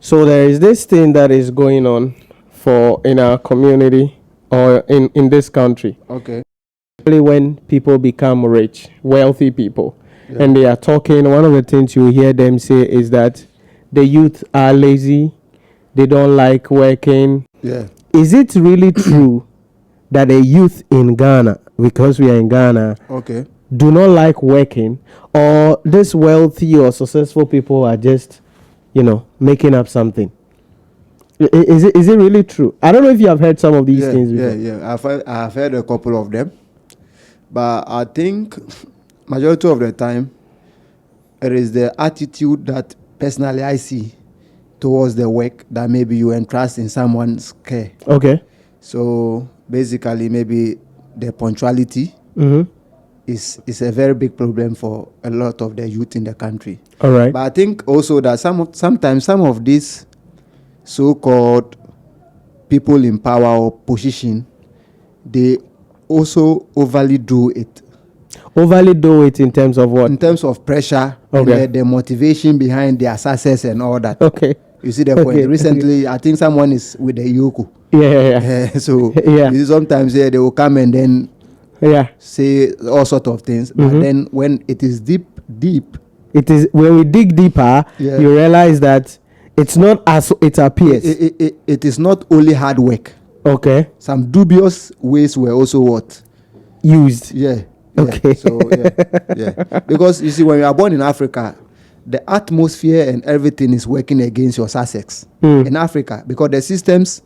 So there is this thing that is going on for in our community or in this country. Okay. When people become rich, wealthy people, and they are talking, one of the things you hear them say is that the youth are lazy, they don't like working. Yeah. Is it really true that the youth in Ghana, because we are in Ghana, Okay. do not like working, or these wealthy or successful people are just, making up something? Is it really true? I don't know if you have heard some of these things before. Yeah. I've heard a couple of them, but I think majority of the time it is the attitude that personally I see towards the work that maybe you entrust in someone's care. Okay. So basically, maybe the punctuality Mm-hmm. is a very big problem for a lot of the youth in the country. All right. But I think also that sometimes some of these so-called people in power or position, they also overly do it. Overly do it in terms of what? In terms of pressure, Okay. and the motivation behind their success and all that. Okay. You see the point? Okay. Recently, I think someone is with the Yoku. Yeah. So Yeah. you see sometimes they will come and then Yeah. say all sort of things. But then when it is deep, It is when we dig deeper, you realize that it's not as it appears. it is not only hard work. Okay. Some dubious ways were also what? Used. Yeah. Okay. So yeah. Because you see, when you are born in Africa, the atmosphere and everything is working against your success in Africa, because the systems,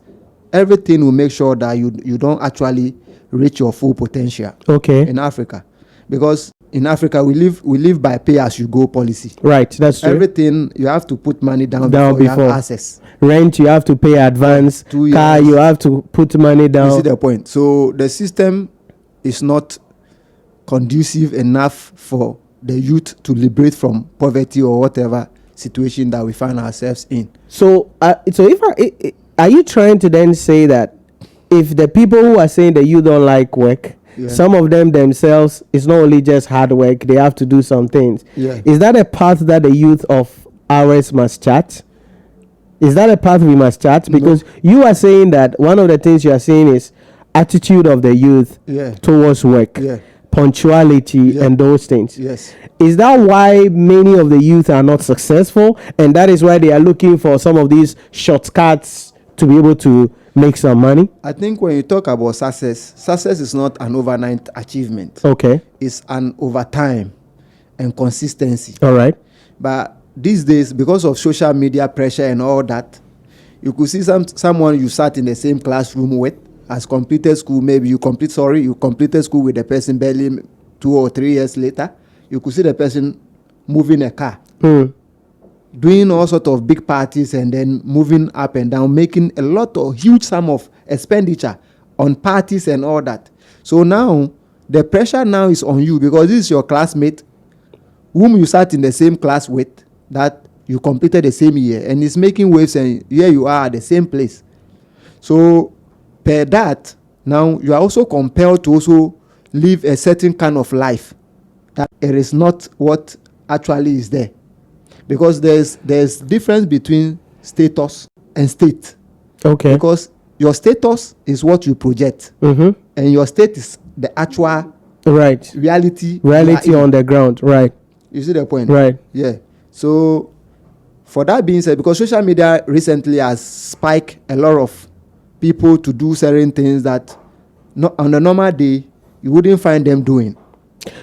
everything will make sure that you don't actually reach your full potential. Okay. In Africa, because in Africa we live by pay as you go policy. Right. That's true. Everything you have to put money down before you have access. Rent, you have to pay advance. 2 years. Car, you have to put money down. You see the point? So the system is not conducive enough for the youth to liberate from poverty or whatever situation that we find ourselves in. So are you trying to then say that if the people who are saying that you don't like work, some of them themselves, it's not only just hard work, they have to do some things. Yeah. Is that a path that the youth of ours must chart? Is that a path we must chart? Because you are saying that one of the things you are saying is attitude of the youth towards work, punctuality, and those things. Yes. Is that why many of the youth are not successful, and that is why they are looking for some of these shortcuts to be able to make some money? I think when you talk about success is not an overnight achievement. Okay. It's an overtime and consistency. All right. But these days, because of social media pressure and all that, you could see someone you sat in the same classroom with, has completed school. Maybe you completed school with the person barely 2 or 3 years later. You could see the person moving a car, doing all sort of big parties, and then moving up and down, making a lot of huge sum of expenditure on parties and all that. So now the pressure now is on you, because this is your classmate whom you sat in the same class with, that you completed the same year, and is making waves, and here you are at the same place. So per that, now you are also compelled to also live a certain kind of life that it is not what actually is there. Because there's difference between status and state. Okay. Because your status is what you project, and your state is the actual reality on the ground. Right. You see the point? Right. Yeah. So for that being said, because social media recently has spiked a lot of people to do certain things that on a normal day you wouldn't find them doing.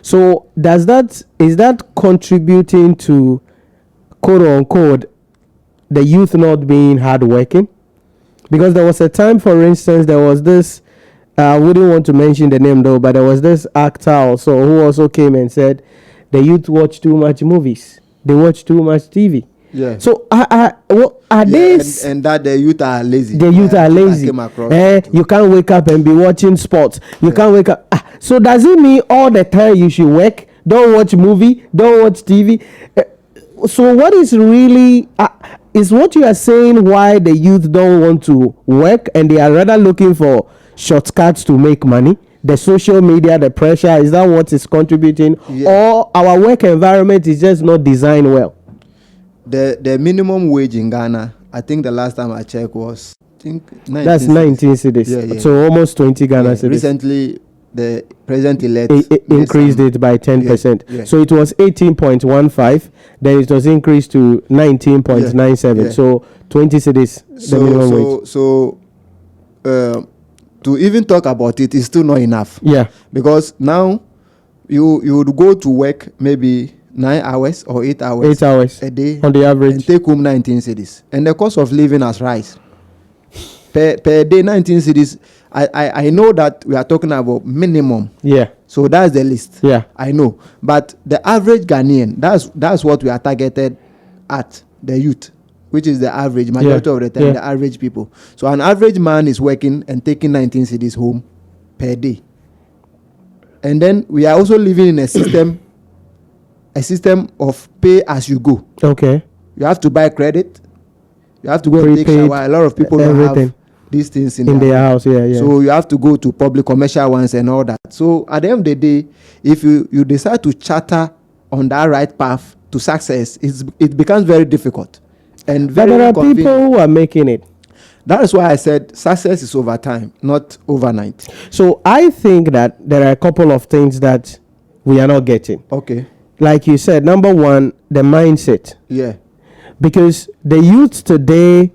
So is that contributing to, quote unquote, the youth not being hardworking? Because there was a time, for instance, there was this, I wouldn't want to mention the name though, but there was this actor also who also came and said the youth watch too much movies, they watch too much TV. Yeah. So are these and that the youth are lazy. The youth are lazy. You can't wake up and be watching sports. You can't wake up. So does it mean all the time you should work? Don't watch movie. Don't watch TV. So what is really is what you are saying why the youth don't want to work and they are rather looking for shortcuts to make money? The social media, the pressure, is that what is contributing? Or our work environment is just not designed well? The minimum wage in Ghana I think the last time I checked was, I think 19 That's 19 cities. Yeah. So almost 20 Ghana cities. Recently, the president-elect increased it by 10%. Yeah. So it was 18.15, then it was increased to 19.97. Yeah. So 20 cities, the minimum wage. So to even talk about it is still not enough. Yeah. Because now you would go to work maybe 9 hours or 8 hours. 8 hours a day on the average. And take home 19 cities. And the cost of living has rise. Per day, 19 cities. I know that we are talking about minimum. Yeah. So that's the list. Yeah. I know. But the average Ghanaian, that's what we are targeted at, the youth, which is the average, majority of the time, the average people. So an average man is working and taking 19 cities home per day. And then we are also living in a system of pay as you go. Okay. You have to buy credit. You have to go and take shower. A lot of people don't have these things in their house. Yeah. So you have to go to public commercial ones and all that. So at the end of the day, if you decide to charter on that right path to success, it becomes very difficult. And very there are people who are making it. That is why I said success is over time, not overnight. So I think that there are a couple of things that we are not getting. Okay. Like you said, number one, the mindset. Yeah. Because the youth today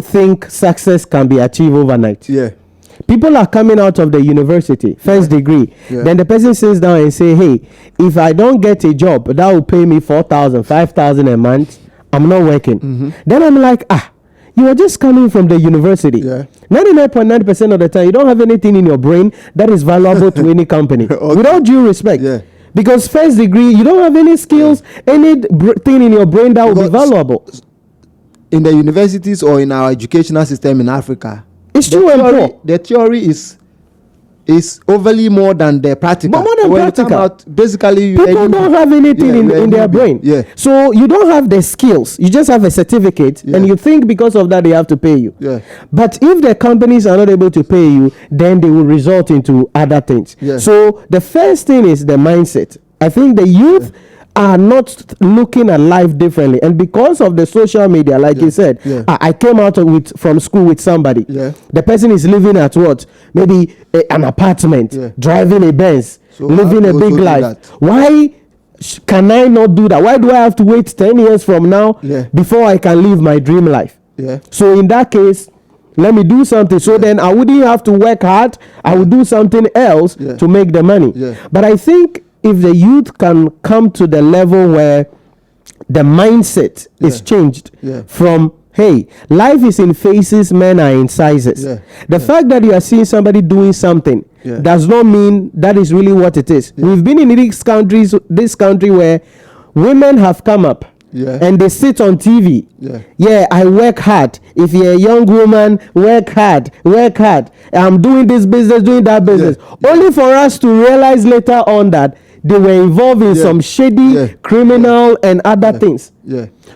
think success can be achieved overnight. Yeah. People are coming out of the university, first degree. Yeah. Then the person sits down and say, hey, if I don't get a job that will pay me 4,000, 5,000 a month, I'm not working. Mm-hmm. Then I'm like, you are just coming from the university. Yeah. 99.9% of the time, you don't have anything in your brain that is valuable to any company. Okay. Without due respect. Yeah. Because first degree, you don't have any skills, anything in your brain that will be valuable. In the universities or in our educational system in Africa, it's true and poor. The theory is overly more than the practical. More than practical. Basically, people don't have anything in their brain. Yeah. So you don't have the skills. You just have a certificate, and you think because of that they have to pay you. Yeah. But if the companies are not able to pay you, then they will result into other things. Yeah. So the first thing is the mindset. I think the youth are not looking at life differently, and because of the social media, like you said, I came out from school with somebody. The person is living at what, maybe an apartment, driving a Benz, living a big life. Why can I not do that? Why do I have to wait 10 years from now before I can live my dream life? So in that case, let me do something, so then I wouldn't have to work hard. I would do something else to make the money. But I think if the youth can come to the level where the mindset is changed from, hey, life is in phases, men are in sizes. The fact that you are seeing somebody doing something does not mean that is really what it is. We've been in this country where women have come up and they sit on TV. I work hard. If you're a young woman, work hard. I'm doing this business, doing that business. Only for us to realize later on that they were involved in some shady, criminal, and other things.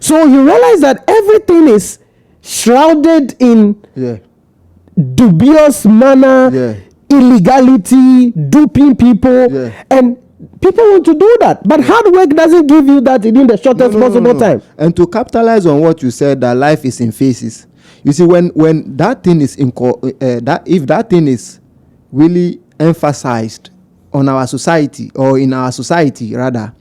So you realize that everything is shrouded in dubious manner, illegality, duping people, and people want to do that. But hard work doesn't give you that in the shortest possible time. And to capitalize on what you said, that life is in phases. You see, when that thing is if that thing is really emphasized on our society, or in our society rather,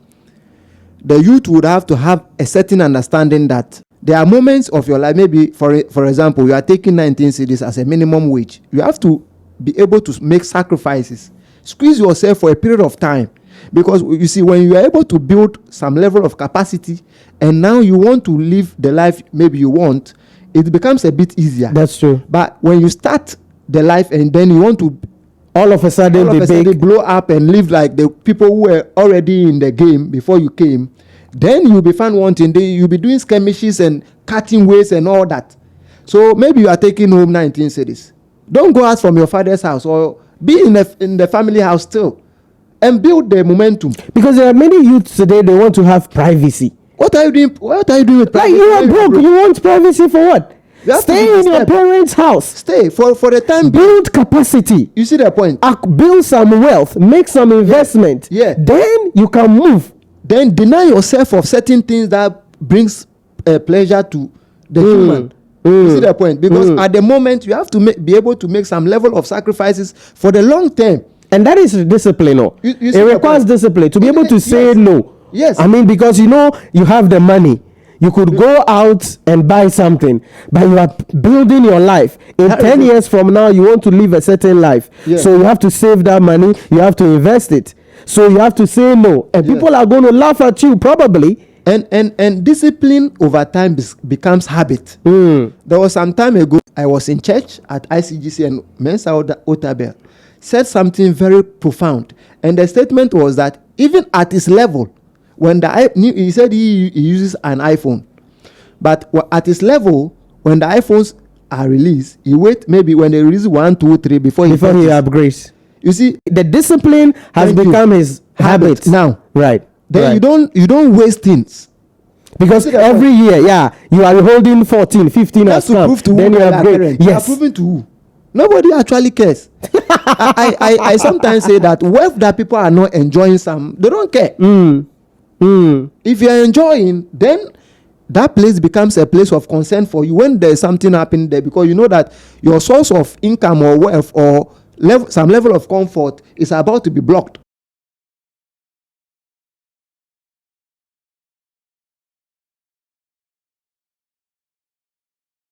the youth would have to have a certain understanding that there are moments of your life, maybe for example, you are taking 19 cedis as a minimum wage. You have to be able to make sacrifices, squeeze yourself for a period of time, because you see, when you are able to build some level of capacity and now you want to live the life maybe you want, it becomes a bit easier. That's true. But when you start the life and then you want to all of a sudden blow up and live like the people who were already in the game before you came, then you'll be found wanting. You'll be doing skirmishes and cutting ways and all that. So maybe you are taking home 19 cedis. Don't go out from your father's house, or be in the family house still, and build the momentum. Because there are many youths today, they want to have privacy. What are you doing? What are you doing with privacy? Like, you are broke. You want privacy for what? Stay in your parents' house. Stay for the time. Build capacity. You see the point? Build some wealth. Make some investment. Then you can move. Then deny yourself of certain things that brings pleasure to the human. You see the point? Because at the moment, you have to be able to make some level of sacrifices for the long term. And that is discipline. No? You it requires discipline to be able to say no. Yes. I mean, because you have the money. You could go out and buy something, but you are building your life. In 10 years from now, you want to live a certain life. Yeah. So you have to save that money. You have to invest it. So you have to say no. And people are going to laugh at you probably. And discipline over time becomes habit. There was some time ago, I was in church at ICGC, and Mensa Otabel said something very profound. And the statement was that even at his level, when he said he uses an iPhone, but at his level, when the iPhones are released, he wait maybe when they release 1, 2, 3 before he upgrades. You see, the discipline has become his habit now. Right. Then you don't waste things. Because every year, you are holding 14, 15 has come. Prove to then you upgrade. Yes. You are proving to who? Nobody actually cares. I sometimes say that wealth that people are not enjoying they don't care. If you are enjoying, then that place becomes a place of concern for you when there's something happening there, because you know that your source of income or wealth or some level of comfort is about to be blocked.